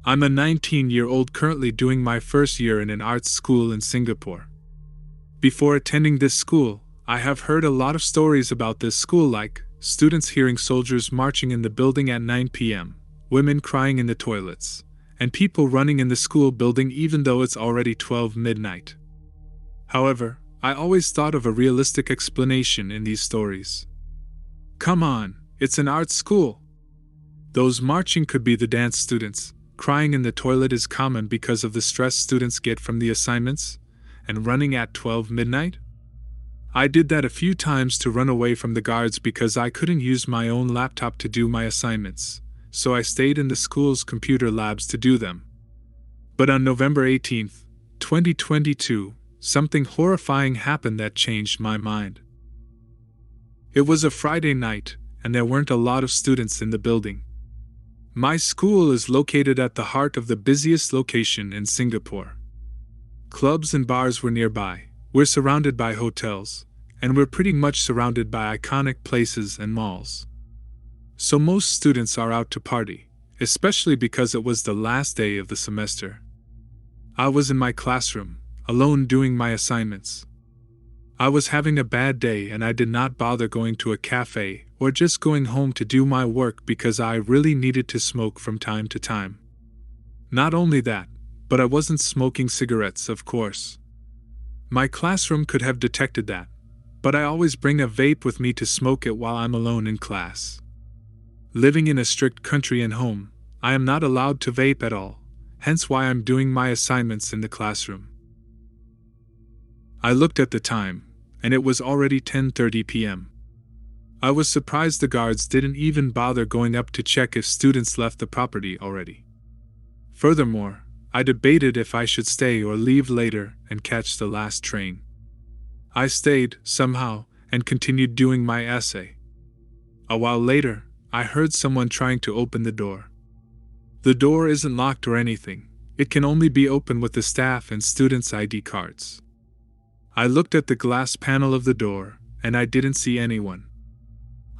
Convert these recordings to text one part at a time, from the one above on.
I'm a 19-year-old currently doing my first year in an arts school in Singapore. Before attending this school, I have heard a lot of stories about this school, like students hearing soldiers marching in the building at 9 p.m., women crying in the toilets, and people running in the school building even though it's already 12 midnight. However, I always thought of a realistic explanation in these stories. Come on, it's an art school. Those marching could be the dance students. Crying in the toilet is common because of the stress students get from the assignments, and running at 12 midnight? I did that a few times to run away from the guards because I couldn't use my own laptop to do my assignments, so I stayed in the school's computer labs to do them. But on November 18th, 2022, something horrifying happened that changed my mind. It was a Friday night, and there weren't a lot of students in the building. My school is located at the heart of the busiest location in Singapore. Clubs and bars were nearby, we're surrounded by hotels, and we're pretty much surrounded by iconic places and malls. So most students are out to party, especially because it was the last day of the semester. I was in my classroom, alone doing my assignments. I was having a bad day and I did not bother going to a cafe or just going home to do my work because I really needed to smoke from time to time. Not only that, but I wasn't smoking cigarettes, of course. My classroom could have detected that, but I always bring a vape with me to smoke it while I'm alone in class. Living in a strict country and home, I am not allowed to vape at all, hence why I'm doing my assignments in the classroom. I looked at the time, and it was already 10:30 p.m. I was surprised the guards didn't even bother going up to check if students left the property already. Furthermore, I debated if I should stay or leave later and catch the last train. I stayed, somehow, and continued doing my essay. A while later, I heard someone trying to open the door. The door isn't locked or anything, it can only be opened with the staff and students' ID cards. I looked at the glass panel of the door, and I didn't see anyone.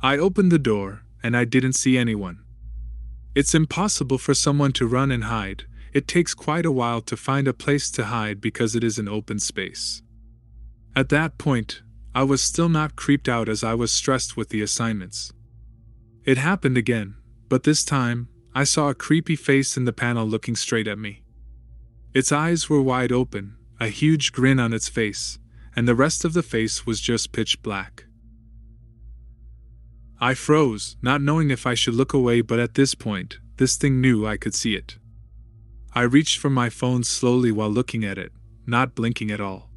I opened the door, and I didn't see anyone. It's impossible for someone to run and hide. It takes quite a while to find a place to hide because it is an open space. At that point, I was still not creeped out as I was stressed with the assignments. It happened again, but this time, I saw a creepy face in the panel looking straight at me. Its eyes were wide open, a huge grin on its face, and the rest of the face was just pitch black. I froze, not knowing if I should look away, but at this point, this thing knew I could see it. I reached for my phone slowly while looking at it, not blinking at all.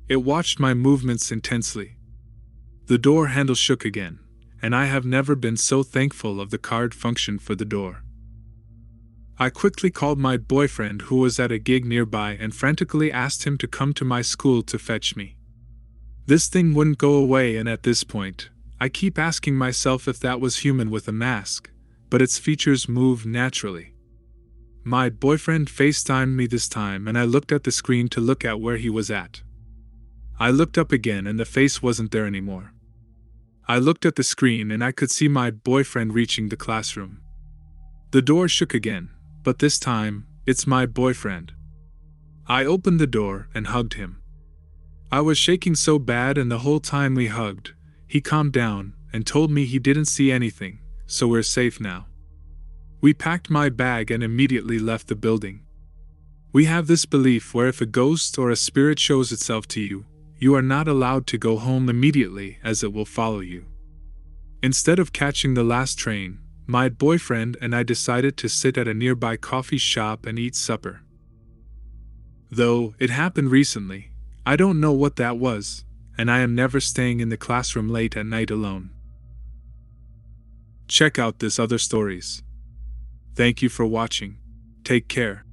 It watched my movements intensely. The door handle shook again, and I have never been so thankful of the card function for the door. I quickly called my boyfriend who was at a gig nearby and frantically asked him to come to my school to fetch me. This thing wouldn't go away, and at this point, I keep asking myself if that was human with a mask, but its features move naturally. My boyfriend FaceTimed me this time and I looked at the screen to look at where he was at. I looked up again and the face wasn't there anymore. I looked at the screen and I could see my boyfriend reaching the classroom. The door shook again, but this time, it's my boyfriend. I opened the door and hugged him. I was shaking so bad, and the whole time we hugged, he calmed down and told me he didn't see anything, so we're safe now. We packed my bag and immediately left the building. We have this belief where if a ghost or a spirit shows itself to you, you are not allowed to go home immediately as it will follow you. Instead of catching the last train, my boyfriend and I decided to sit at a nearby coffee shop and eat supper. Though it happened recently, I don't know what that was, and I am never staying in the classroom late at night alone. Check out this other stories. Thank you for watching. Take care.